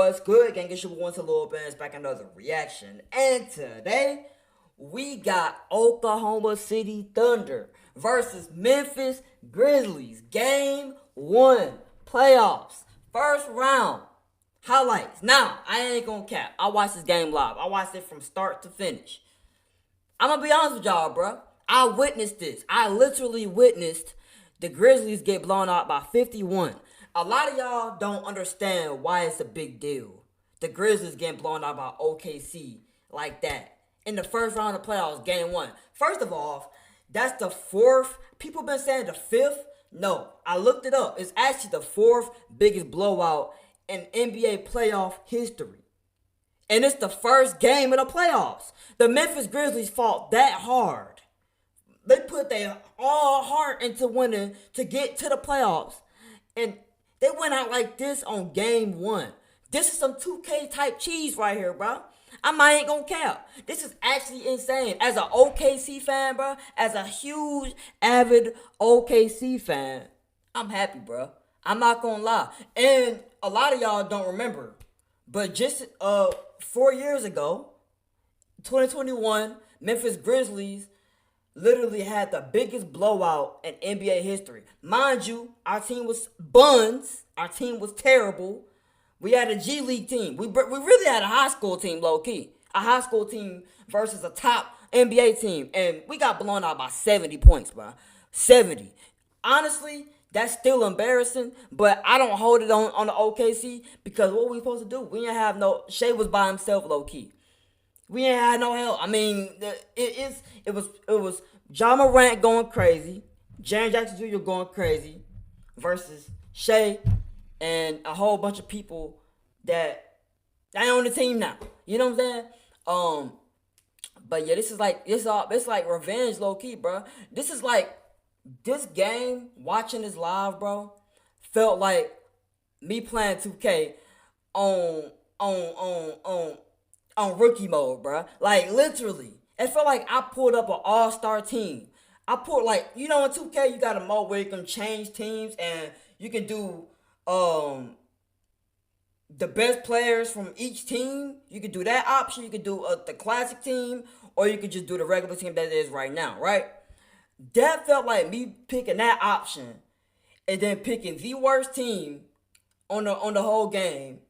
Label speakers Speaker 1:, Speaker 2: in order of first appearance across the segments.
Speaker 1: What's good, gang? It's your boy, a little bit. It's back another reaction. And today, we got Oklahoma City Thunder versus Memphis Grizzlies. Game 1. Playoffs. First round. Highlights. Now, I ain't gonna cap. I watched this game live. I watched it from start to finish. I'm gonna be honest with y'all, bro. I witnessed this. I literally witnessed the Grizzlies get blown out by 51. A lot of y'all don't understand why it's a big deal. The Grizzlies getting blown out by OKC like that. In the first round of playoffs, game 1. First of all, that's the 4th. People been saying the 5th. No, I looked it up. It's actually the 4th biggest blowout in NBA playoff history. And it's the first game of the playoffs. The Memphis Grizzlies fought that hard. They put their all heart into winning to get to the playoffs. And they went out like this on game 1. This is some 2K type cheese right here, bro. I ain't gonna cap. This is actually insane. As an OKC fan, bro, as a huge, avid OKC fan, I'm happy, bro. I'm not gonna lie. And a lot of y'all don't remember, but just 4 years ago, 2021, Memphis Grizzlies literally had the biggest blowout in NBA history. Mind you, our team was buns. Our team was terrible. We had a G League team. We really had a high school team, low-key. A high school team versus a top NBA team. And we got blown out by 70 points, bro. 70. Honestly, that's still embarrassing, but I don't hold it on the OKC because what we supposed to do? We didn't have no... Shea was by himself, low-key. We ain't had no help. I mean, it was Ja Morant going crazy, Jaren Jackson Jr. going crazy, versus Shea and a whole bunch of people that ain't on the team now. You know what I'm saying? But yeah, this is like revenge, low key, bro. This is like this game. Watching this live, bro, felt like me playing 2K on rookie mode, bruh. Like, literally. It felt like I pulled up an all-star team. I pulled, like, you know, in 2K, you got a mode where you can change teams and you can do the best players from each team. You can do that option. You can do the classic team, or you can just do the regular team that it is right now, right? That felt like me picking that option and then picking the worst team on the whole game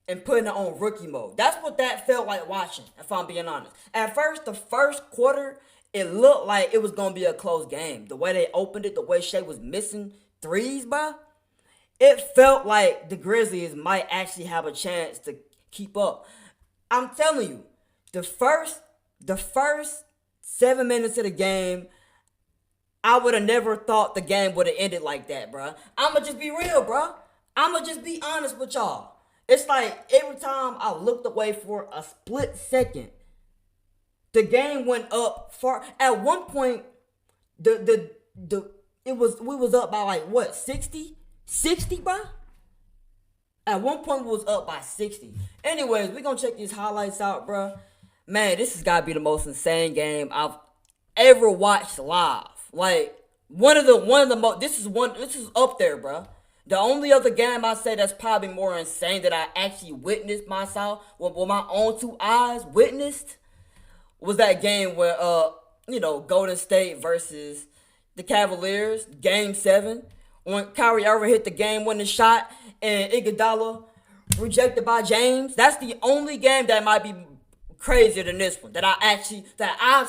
Speaker 1: and putting it on rookie mode. That's what that felt like watching, if I'm being honest. At first, the first quarter, it looked like it was going to be a close game. The way they opened it, the way Shea was missing threes, bro, it felt like the Grizzlies might actually have a chance to keep up. I'm telling you, the first 7 minutes of the game, I would have never thought the game would have ended like that, bro. I'm going to just be real, bro. I'm going to just be honest with y'all. It's like every time I looked away for a split second, the game went up far. At one point, we was up by like what, 60? 60, bro? At one point we was up by 60. Anyways, we gonna check these highlights out, bro. Man, this has gotta be the most insane game I've ever watched live. Like one of the most. This is up there, bro. The only other game I say that's probably more insane that I actually witnessed myself, with my own 2 eyes witnessed, was that game where, Golden State versus the Cavaliers, Game 7, when Kyrie Irving hit the game-winning shot and Iguodala rejected by James. That's the only game that might be crazier than this one that I've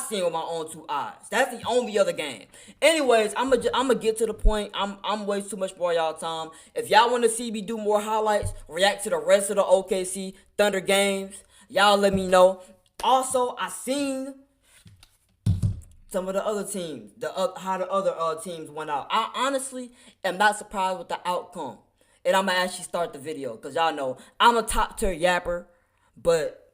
Speaker 1: seen with my own 2 eyes. That's the only other game. Anyways, I'm gonna get to the point. I'm way too much for y'all time. If y'all want to see me do more highlights, react to the rest of the OKC Thunder games, y'all let me know. Also, I seen some of the other teams, how the other teams went out. I honestly am not surprised with the outcome, and I'm gonna actually start the video because y'all know I'm a top tier yapper, but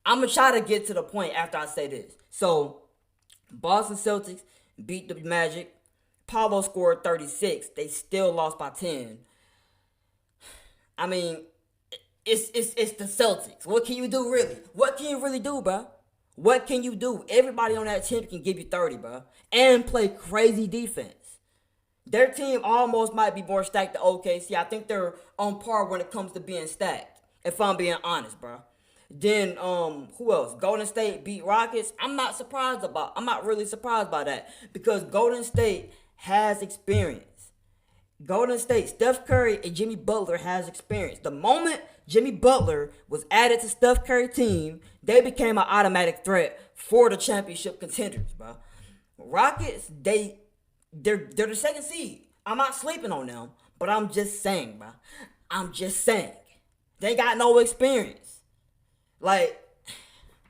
Speaker 1: I'm going to try to get to the point after I say this. So, Boston Celtics beat the Magic. Paulo scored 36. They still lost by 10. I mean, it's the Celtics. What can you do, really? What can you really do, bro? What can you do? Everybody on that team can give you 30, bro. And play crazy defense. Their team almost might be more stacked than OKC. I think they're on par when it comes to being stacked, if I'm being honest, bro. Then who else? Golden State beat Rockets. I'm not really surprised by that because Golden State has experience. Golden State, Steph Curry and Jimmy Butler has experience. The moment Jimmy Butler was added to Steph Curry's team, they became an automatic threat for the championship contenders, bro. Rockets, they're the second seed. I'm not sleeping on them, but I'm just saying, bro. I'm just saying. They got no experience. Like,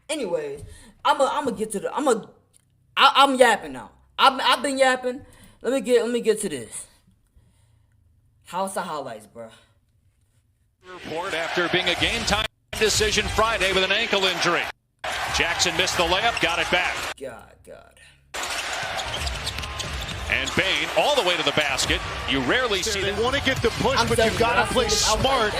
Speaker 1: anyways, I'm yapping now. I've been yapping. Let me get to this. How's the highlights, bro?
Speaker 2: Report after being a game-time decision Friday with an ankle injury. Jackson missed the layup, got it back.
Speaker 1: God.
Speaker 2: And Bane all the way to the basket. You rarely see
Speaker 3: They
Speaker 2: that.
Speaker 3: want to get the push, but you've got to play smart.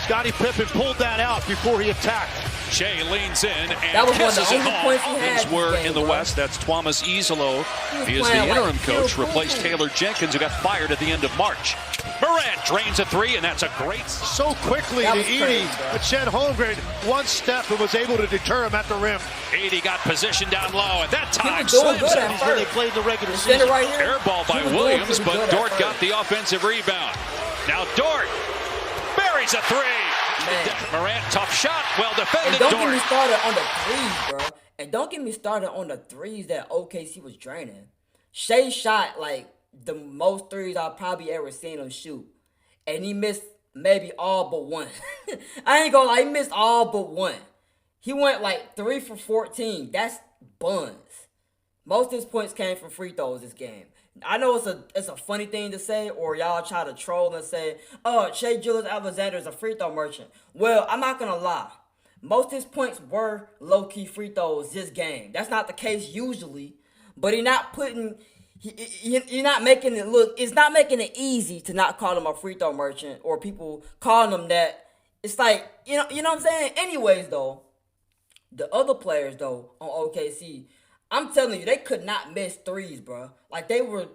Speaker 3: Scottie Pippen pulled that out before he attacked.
Speaker 2: Shea leans in and
Speaker 1: That was one of the
Speaker 2: kisses it
Speaker 1: only
Speaker 2: home.
Speaker 1: points he had
Speaker 2: Things were
Speaker 1: this game,
Speaker 2: in the
Speaker 1: bro.
Speaker 2: West. That's Thomas Isolo. He is the
Speaker 1: playing like
Speaker 2: interim coach,
Speaker 1: Phil
Speaker 2: replaced
Speaker 1: Cool.
Speaker 2: Taylor Jenkins, who got fired at the end of March. Morant drains a three, and that's a great.
Speaker 3: So quickly
Speaker 1: That
Speaker 3: to
Speaker 1: was
Speaker 3: Edie,
Speaker 1: crazy, bro.
Speaker 3: but Chet Holmgren one step and was able to deter him at the rim.
Speaker 2: 80 got position down low, and that
Speaker 1: He
Speaker 2: time
Speaker 1: was doing
Speaker 2: slams
Speaker 1: good
Speaker 2: it.
Speaker 1: at
Speaker 3: When they
Speaker 1: first.
Speaker 3: played the regular
Speaker 1: The
Speaker 3: season.
Speaker 1: center right here.
Speaker 2: Air ball by
Speaker 1: he was doing
Speaker 2: Williams,
Speaker 1: pretty
Speaker 2: but
Speaker 1: good at
Speaker 2: Dort
Speaker 1: first.
Speaker 2: got the offensive rebound. Now Dort buries a three.
Speaker 1: Man.
Speaker 2: Morant, tough shot, well
Speaker 1: And
Speaker 2: defended.
Speaker 1: don't get me
Speaker 2: Dort.
Speaker 1: started on the threes, bro. And don't get me started on the threes that OKC was draining. Shea shot like the most threes I've probably ever seen him shoot. And he missed maybe all but one. I ain't gonna lie, he missed all but one. He went like 3 for 14. That's buns. Most of his points came from free throws this game. I know it's a funny thing to say, or y'all try to troll and say, oh, Shea Gilgeous-Alexander is a free throw merchant. Well, I'm not gonna lie. Most of his points were low-key free throws this game. That's not the case usually, but you're not making it look, it's not making it easy to not call him a free throw merchant or people calling him that. It's like, you know what I'm saying? Anyways, though, the other players, though, on OKC, I'm telling you, they could not miss threes, bro. Like, they was,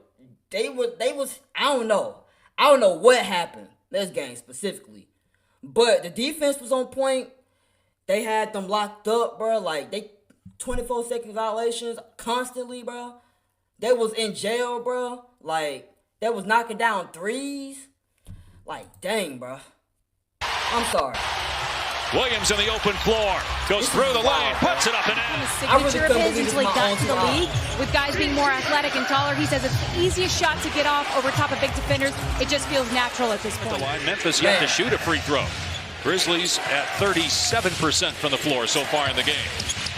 Speaker 1: I don't know what happened this game specifically. But the defense was on point. They had them locked up, bro. Like, they 24-second violations constantly, bro. They was in jail, bro. Like, they was knocking down threes. Like, dang, bro. I'm sorry.
Speaker 2: Williams in the open floor. Goes through the lane, puts it up and in.
Speaker 4: Signature of his until he got to the league. With guys being more athletic and taller, he says it's the easiest shot to get off over top of big defenders. It just feels natural at this
Speaker 2: The
Speaker 4: point.
Speaker 2: line, Memphis yet to shoot a free throw. Grizzlies at 37% from the floor so far in the game.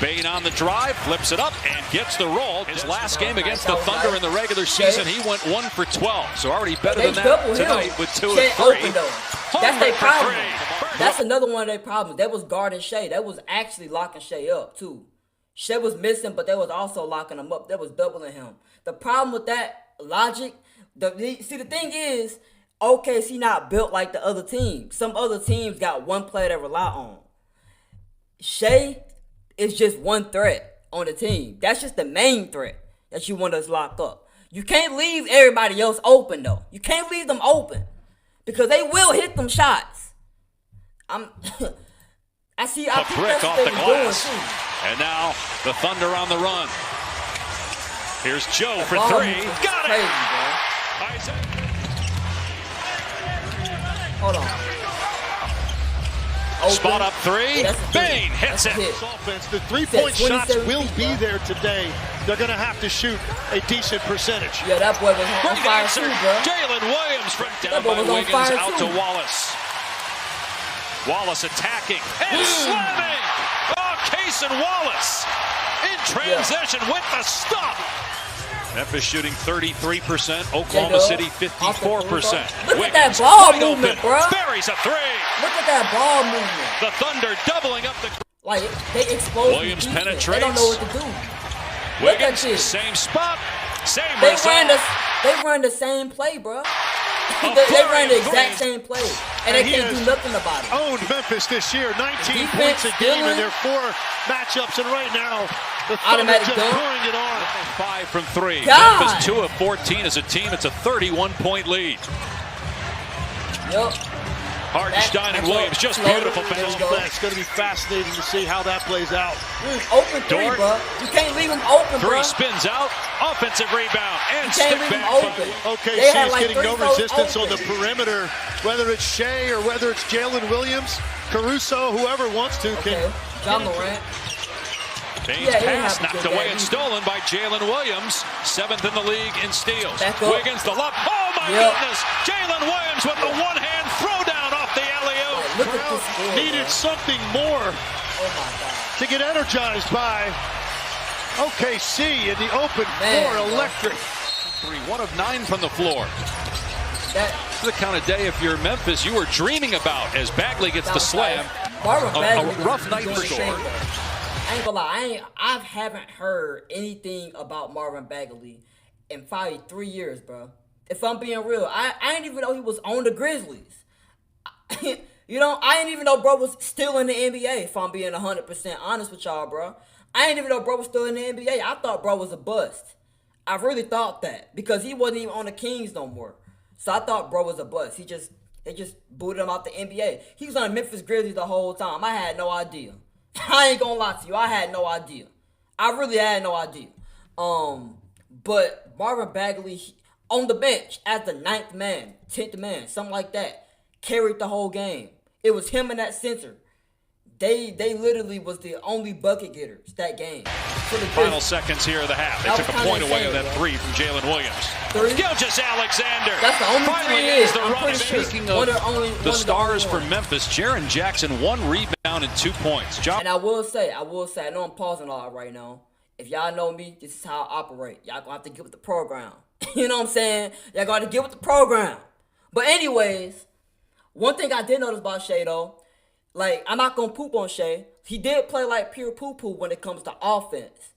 Speaker 2: Bane on the drive, flips it up, and gets the roll. His last game against the Thunder in the regular season, he went 1 for 12. So already better than that tonight with 2 of 3.
Speaker 1: That's their
Speaker 2: for
Speaker 1: problem.
Speaker 2: three.
Speaker 1: That's another one of their problems. They was guarding Shea. They was actually locking Shea up, too. Shea was missing, but they was also locking him up. They was doubling him. The problem with that logic, the thing is, OKC not built like the other teams. Some other teams got one player to rely on. Shea is just one threat on the team. That's just the main threat that you want us locked up. You can't leave everybody else open, though. You can't leave them open because they will hit them shots. I think
Speaker 2: A brick
Speaker 1: that's
Speaker 2: off
Speaker 1: what
Speaker 2: the
Speaker 1: they were doing,
Speaker 2: glass.
Speaker 1: too.
Speaker 2: And now the Thunder on the run. Here's Joe for
Speaker 1: Ball
Speaker 2: 3.
Speaker 1: movement is
Speaker 2: Got
Speaker 1: crazy,
Speaker 2: it!
Speaker 1: bro.
Speaker 2: Isaac.
Speaker 1: Hold on.
Speaker 2: Spot up 3.
Speaker 1: That's a hit.
Speaker 2: Bane hits
Speaker 1: That's a
Speaker 2: it.
Speaker 1: hit.
Speaker 3: Offense, the three-point
Speaker 1: Said
Speaker 3: shots
Speaker 1: 27
Speaker 3: will
Speaker 1: feet,
Speaker 3: be
Speaker 1: bro.
Speaker 3: there today. They're going to have to shoot a decent percentage.
Speaker 1: Yeah, that boy was on
Speaker 2: Great
Speaker 1: fire
Speaker 2: answer.
Speaker 1: too, bro.
Speaker 2: Jalen Williams from down
Speaker 1: boy
Speaker 2: by
Speaker 1: was on
Speaker 2: Wiggins
Speaker 1: fire,
Speaker 2: out
Speaker 1: too.
Speaker 2: to Wallace. Wallace attacking and slamming. Oh, Case and Wallace in transition with the stop. Memphis shooting 33%. Oklahoma City 54%.
Speaker 1: Look at that ball
Speaker 2: wide
Speaker 1: movement,
Speaker 2: open.
Speaker 1: bro.
Speaker 2: Buries a 3.
Speaker 1: Look at that ball movement.
Speaker 2: The Thunder doubling up the.
Speaker 1: Like, they exposed
Speaker 2: Williams
Speaker 1: the defense.
Speaker 2: penetrates.
Speaker 1: They don't know what to do. Look at
Speaker 2: Wiggins,
Speaker 1: this.
Speaker 2: same spot, same
Speaker 1: They
Speaker 2: result.
Speaker 1: run the same play, bro. They ran the exact same play, and they can't do nothing about it.
Speaker 3: Owned Memphis this year, 19 points a game in their 4 matchups, and right now the Thunder just pouring it on.
Speaker 2: 5 from 3.
Speaker 1: God.
Speaker 2: Memphis 2 of 14 as a team. It's a 31-point lead.
Speaker 1: Yep.
Speaker 2: Hartenstein and Williams, just beautiful
Speaker 3: It's going to be fascinating to see how that plays out.
Speaker 1: Open 3,
Speaker 2: Dort.
Speaker 1: bro. You can't leave them open, bro.
Speaker 2: 3 spins out, offensive rebound, and
Speaker 1: You
Speaker 2: stick
Speaker 1: can't leave them
Speaker 2: back.
Speaker 1: open.
Speaker 3: OKC
Speaker 1: They had
Speaker 3: is
Speaker 1: like
Speaker 3: getting
Speaker 1: 3
Speaker 3: no
Speaker 1: folks
Speaker 3: resistance on
Speaker 1: open.
Speaker 3: the perimeter, whether it's Shea or whether it's Jalen Williams, Caruso, whoever wants to.
Speaker 1: Okay. John Morant.
Speaker 2: Baines
Speaker 1: Yeah, he
Speaker 2: pass
Speaker 1: have a
Speaker 2: knocked
Speaker 1: good
Speaker 2: away
Speaker 1: game.
Speaker 2: and stolen by Jalen Williams, 7th in the league in steals.
Speaker 1: Back up.
Speaker 2: Wiggins the lob. Oh my
Speaker 1: Yep.
Speaker 2: goodness! Jalen Williams with the one-hand throwdown off the alley-oop.
Speaker 1: Look at this score,
Speaker 3: Needed
Speaker 1: bro.
Speaker 3: something more
Speaker 1: Oh, my God.
Speaker 3: to get energized by OKC in the open floor.
Speaker 1: bro.
Speaker 3: Electric.
Speaker 2: 1 of 9 from the floor.
Speaker 1: That,
Speaker 2: This is the kind of day, if you're Memphis, you were dreaming about as Bagley gets the slam.
Speaker 1: Marvin Bagley
Speaker 2: A rough night
Speaker 1: doing
Speaker 2: for
Speaker 1: his
Speaker 2: sure.
Speaker 1: thing, bro. I ain't gonna lie, I haven't heard anything about Marvin Bagley in probably 3 years, bro. If I'm being real, I didn't even know he was on the Grizzlies. You know, I didn't even know bro was still in the NBA, if I'm being 100% honest with y'all, bro. I didn't even know bro was still in the NBA. I thought bro was a bust. I really thought that because he wasn't even on the Kings no more. So I thought bro was a bust. They just booted him out the NBA. He was on the Memphis Grizzlies the whole time. I had no idea. I ain't gonna lie to you. I had no idea. I really had no idea. But Marvin Bagley on the bench as the 9th man, 10th man, something like that, carried the whole game. It was him and that center. They literally was the only bucket getters that game. For the
Speaker 2: Final
Speaker 1: Grizzlies.
Speaker 2: seconds here of the half. They
Speaker 1: That
Speaker 2: took
Speaker 1: was
Speaker 2: a point
Speaker 1: kinda
Speaker 2: away with
Speaker 1: insane,
Speaker 2: that
Speaker 1: bro.
Speaker 2: 3 from Jalen Williams.
Speaker 1: 3?
Speaker 2: Gilgeous Alexander.
Speaker 1: That's the only
Speaker 2: Finally
Speaker 1: 3
Speaker 2: ends
Speaker 1: is.
Speaker 2: the
Speaker 1: I'm
Speaker 2: run.
Speaker 1: pretty sure.
Speaker 2: Speaking
Speaker 1: One
Speaker 2: of
Speaker 1: of the only-
Speaker 2: the
Speaker 1: one of the
Speaker 2: stars
Speaker 1: only
Speaker 2: for
Speaker 1: ones.
Speaker 2: Memphis, Jaren Jackson, 1 rebound and 2 points.
Speaker 1: And I will say, I know I'm pausing all right now. If y'all know me, this is how I operate. Y'all gonna have to get with the program. You know what I'm saying? Y'all gotta get with the program. But anyways, one thing I did notice about Shea though, like I'm not gonna poop on Shea. He did play like pure poo-poo when it comes to offense.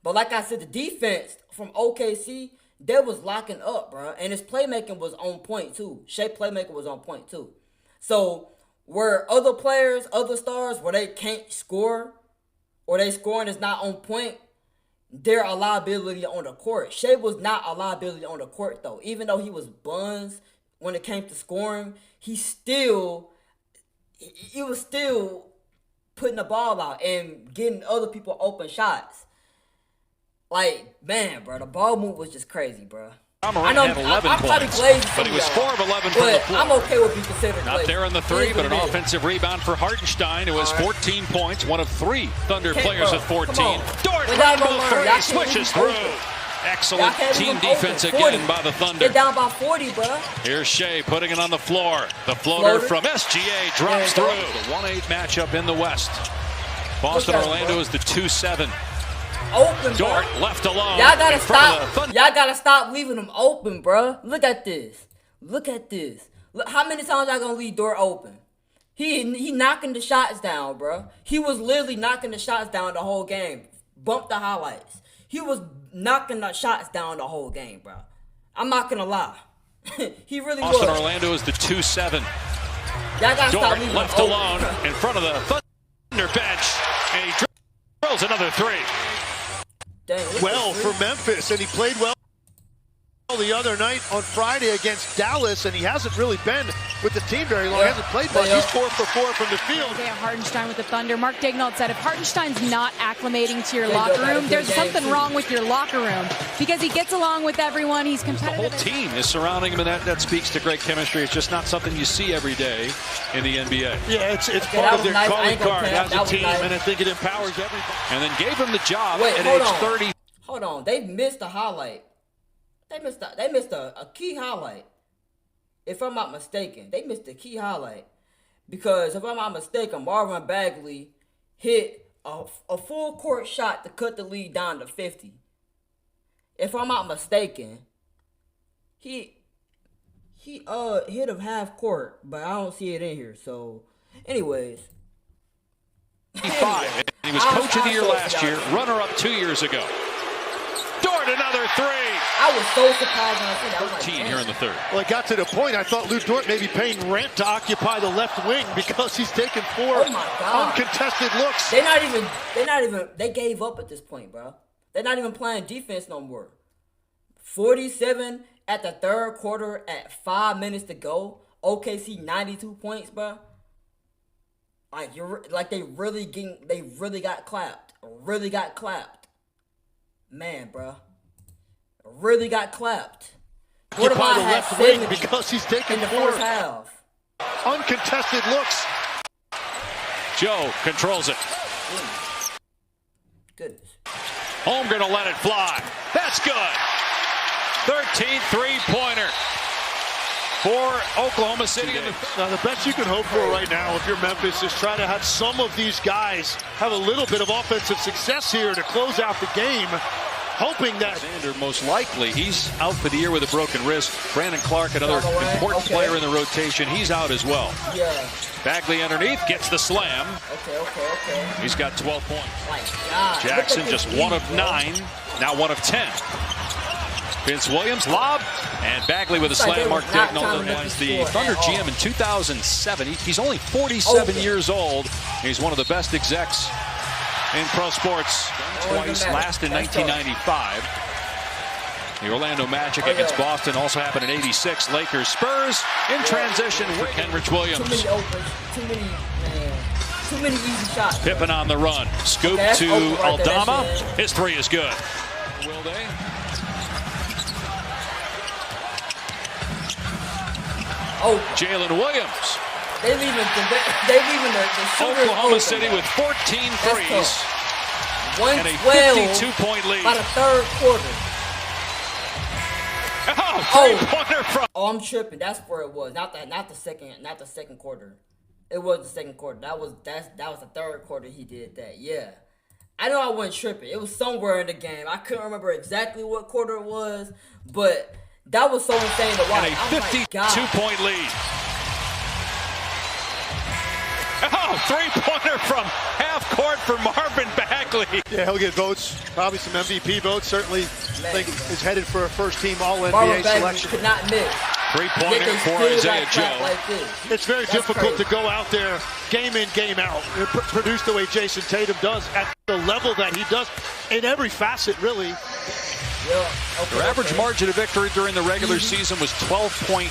Speaker 1: But like I said, the defense from OKC, they was locking up, bro. And his playmaking was on point too. Shea playmaking was on point too. So where other players, other stars, where they can't score, or they scoring is not on point, they're a liability on the court. Shea was not a liability on the court though. Even though he was buns when it came to scoring, he was still putting the ball out and getting other people open shots. Like, man, bro, the ball move was just crazy, bro.
Speaker 2: I know had 11 points, but he was 4 of 11 from the floor.
Speaker 1: I'm okay with being considered
Speaker 2: Not
Speaker 1: lazy.
Speaker 2: there in the 3, but an offensive rebound for Hartenstein, who has 14 points, one of 3 Thunder players at 14. Dort, rainbow 3, swishes through. Excellent team defense again by the Thunder.
Speaker 1: They're down by 40, bro.
Speaker 2: Here's Shea putting it on the floor. The floater from SGA drops through. The 1-8 matchup in the West. Boston Orlando is the 2-7.
Speaker 1: Open,
Speaker 2: Dort
Speaker 1: bro.
Speaker 2: left alone.
Speaker 1: Y'all gotta
Speaker 2: in front of the
Speaker 1: stop.
Speaker 2: Thunder.
Speaker 1: Y'all gotta stop leaving them open, bro. Look at this. Look at this. Look, how many times y'all gonna leave Dort open? He knocking the shots down, bro. He was literally knocking the shots down the whole game. Bump the highlights. He was knocking the shots down the whole game, bro. I'm not gonna lie. He really
Speaker 2: Boston
Speaker 1: was.
Speaker 2: Orlando is the 2-7.
Speaker 1: Y'all gotta stop
Speaker 2: Dort
Speaker 1: leaving them
Speaker 2: left
Speaker 1: open,
Speaker 2: alone
Speaker 1: bro.
Speaker 2: in front of the Thunder bench, and he drills another 3.
Speaker 1: Dang, look
Speaker 3: Well
Speaker 1: at
Speaker 3: for
Speaker 1: this.
Speaker 3: Memphis, and he played well the other night on Friday against Dallas, and he hasn't really been with the team very long. He hasn't played much. He's 4 for 4 from the field.
Speaker 4: Isaiah Hartenstein with the Thunder. Mark Daigneault said if Hartenstein's not acclimating to your
Speaker 1: They
Speaker 4: locker
Speaker 1: go back
Speaker 4: room,
Speaker 1: to
Speaker 4: there's
Speaker 1: the game,
Speaker 4: something
Speaker 1: too.
Speaker 4: wong with your locker room because he gets along with everyone. He's
Speaker 2: The
Speaker 4: competitive.
Speaker 2: whole team is surrounding him, and that speaks to great chemistry. It's just not something you see every day in the NBA.
Speaker 3: Yeah, it's
Speaker 1: Okay,
Speaker 3: part
Speaker 1: that
Speaker 3: of
Speaker 1: was
Speaker 3: their
Speaker 1: nice. I
Speaker 3: calling
Speaker 1: ain't gonna
Speaker 3: card
Speaker 1: cap.
Speaker 3: as
Speaker 1: That
Speaker 3: a
Speaker 1: was
Speaker 3: team,
Speaker 1: nice.
Speaker 3: and I think it empowers everybody.
Speaker 2: And then gave him the job
Speaker 1: Wait,
Speaker 2: at
Speaker 1: hold
Speaker 2: age
Speaker 1: on.
Speaker 2: 30.
Speaker 1: Hold on. They missed a highlight. They missed a key highlight. If I'm not mistaken, they missed a key highlight. Because if I'm not mistaken, Marvin Bagley hit a full court shot to cut the lead down to 50. If I'm not mistaken, he hit a half court, but I don't see it in here. So, anyways.
Speaker 2: 5. He was coach of the year last year, runner-up 2 years ago. Dort scored another three.
Speaker 1: I was so surprised when I said that. I was like,
Speaker 2: 13 here in the third.
Speaker 3: Well, it got to the point I thought Lou Dort may be paying rent to occupy the left wing because he's taken 4 uncontested looks.
Speaker 1: They gave up at this point, bro. They're not even playing defense no more. 47 at the third quarter at 5 minutes to go. OKC 92 points, bro. They really got clapped. Really got clapped. Man, bro. Really got clapped. What about
Speaker 3: the left wing because he's taken
Speaker 1: in the
Speaker 3: 4
Speaker 1: first half?
Speaker 3: Uncontested looks.
Speaker 2: Joe controls it.
Speaker 1: Goodness.
Speaker 2: Holmgren will let it fly. That's good. 13 three-pointer for Oklahoma City.
Speaker 3: Now, the best you can hope for right now if you're Memphis is try to have some of these guys have a little bit of offensive success here to close out the game, hoping that...
Speaker 2: Alexander, most likely, he's out for the year with a broken wrist. Brandon Clark, another important player in the rotation, he's out as well.
Speaker 1: Yeah.
Speaker 2: Bagley underneath, gets the slam.
Speaker 1: Okay.
Speaker 2: He's got 12 points.
Speaker 1: My God.
Speaker 2: Jackson just 1 of 9, now 1 of 10. Vince Williams, lob, and Bagley with a slam. Mark Daigneault was the Thunder GM in 2007. He's only 47 years old. He's one of the best execs in pro sports. Twice, last in 1995. The Orlando Magic against Boston also happened in 86. Lakers, Spurs in transition for Kenrich Williams.
Speaker 1: Too many easy shots.
Speaker 2: Pippen on the run. Scoop to Aldama. His 3 is good. Will they? Jalen Williams.
Speaker 1: They leaving the
Speaker 2: Oklahoma City with 14 threes. And a 52-point lead.
Speaker 1: By the third quarter.
Speaker 2: Three-pointer from.
Speaker 1: Oh, I'm tripping. That's where it was. Not the second quarter. It was the second quarter. That was the third quarter he did that. Yeah. I know I wasn't tripping. It was somewhere in the game. I couldn't remember exactly what quarter it was, but that was so insane to watch.
Speaker 2: And a 52-point lead. Three-pointer from half court for Marvin Bagley.
Speaker 3: Yeah, he'll get votes. Probably some MVP votes. Certainly think is headed for a first-team All-NBA selection.
Speaker 1: Could not miss.
Speaker 2: Three-pointer for Isaiah Joe.
Speaker 3: It's very difficult to go out there game in, game out, produce the way Jason Tatum does at the level that he does in every facet, really.
Speaker 2: Their average margin of victory during the regular season was 12.9.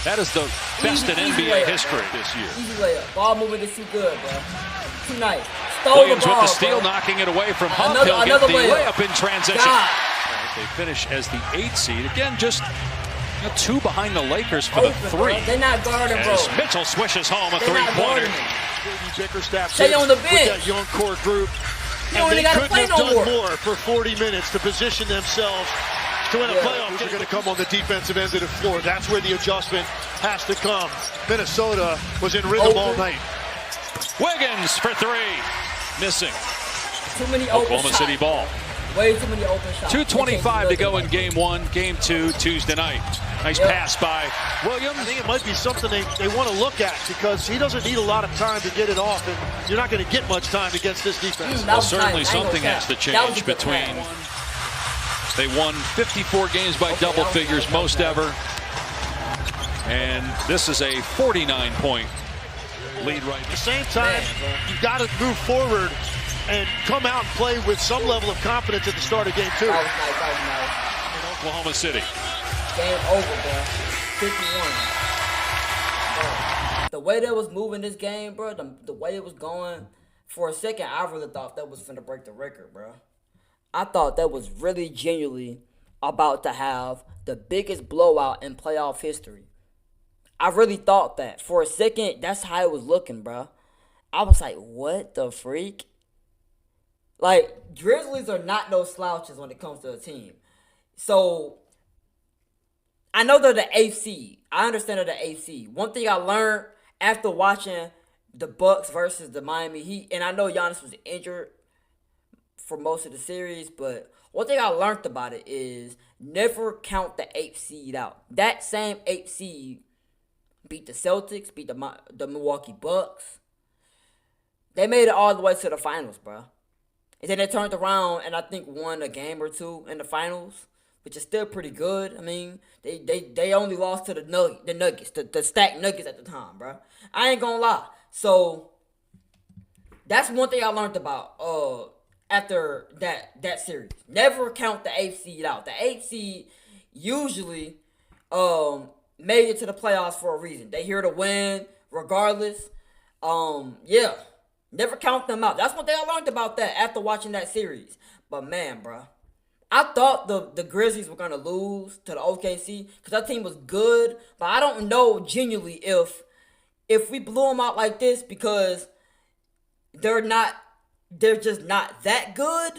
Speaker 2: That is the best in NBA history this year.
Speaker 1: Easy layup. Ball movement is too good, bro. Too nice.
Speaker 2: Williams with the steal, knocking it away from Huff. He'll get the layup in transition. They finish as the 8th seed. Again, just 2 behind the Lakers for the 3.
Speaker 1: They're not guarding, bro.
Speaker 2: As Mitchell swishes home a three-pointer.
Speaker 3: Bickerstaff
Speaker 1: stay on the bench.
Speaker 3: With that young core group.
Speaker 1: You don't even got to play no
Speaker 3: more for 40 minutes to position themselves to win a playoff. They're going to come on the defensive end of the floor. That's where the adjustment has to come. Minnesota was in rhythm all night.
Speaker 2: Wiggins for 3. Missing.
Speaker 1: Too many open
Speaker 2: Oklahoma City ball.
Speaker 1: Way too many open shots.
Speaker 2: 2:25 to go in game 1. Game 2, Tuesday night. Nice pass by Williams.
Speaker 3: I think it might be something they want to look at because he doesn't need a lot of time to get it off, and you're not going to get much time against this defense.
Speaker 2: Well, certainly something has to change between. They won 54 games by double figures, most ever. And this is a 49-point lead right now.
Speaker 3: At the same time, you've got to move forward and come out and play with some level of confidence at the start of game 2.
Speaker 1: That was nice.
Speaker 2: In Oklahoma City.
Speaker 1: Game over, bro. 51. Bro. The way that was moving this game, bro, the way it was going, for a second, I really thought that was finna break the record, bro. I thought that was really genuinely about to have the biggest blowout in playoff history. I really thought that. For a second, that's how it was looking, bro. I was like, what the freak? Like, Grizzlies are not no slouches when it comes to a team. So, I know they're the 8th seed. I understand they're the 8th seed. One thing I learned after watching the Bucks versus the Miami Heat, and I know Giannis was injured for most of the series, but one thing I learned about it is never count the 8th seed out. That same 8th seed beat the Celtics, beat the Milwaukee Bucks. They made it all the way to the finals, bro. And then they turned around and I think won a game or two in the finals, which is still pretty good. I mean, they only lost to the Nuggets, the stacked Nuggets at the time, bro. I ain't gonna lie. So that's one thing I learned about after that series. Never count the 8th seed out. The 8th seed usually made it to the playoffs for a reason. They here to win regardless. Yeah. Never count them out. That's one thing I learned about that after watching that series. But man, bro, I thought the Grizzlies were gonna lose to the OKC because that team was good. But I don't know genuinely if we blew them out like this because they're just not that good,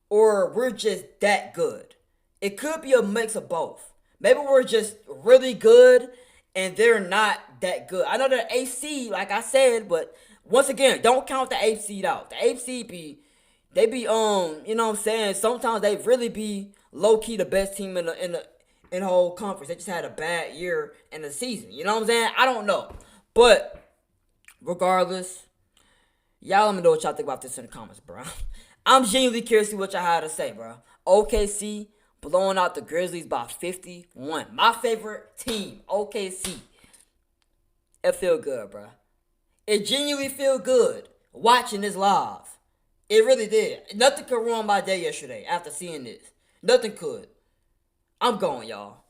Speaker 1: or we're just that good. It could be a mix of both. Maybe we're just really good and they're not that good. I know they're AC, like I said, but once again, don't count the 8th seed out. The 8th seed you know what I'm saying? Sometimes they really be low key the best team in the whole conference. They just had a bad year in the season. You know what I'm saying? I don't know. But regardless, y'all let me know what y'all think about this in the comments, bro. I'm genuinely curious to see what y'all had to say, bro. OKC blowing out the Grizzlies by 51. My favorite team, OKC. It feel good, bro. It genuinely feel good watching this live. It really did. Nothing could ruin my day yesterday after seeing this. Nothing could. I'm going, y'all.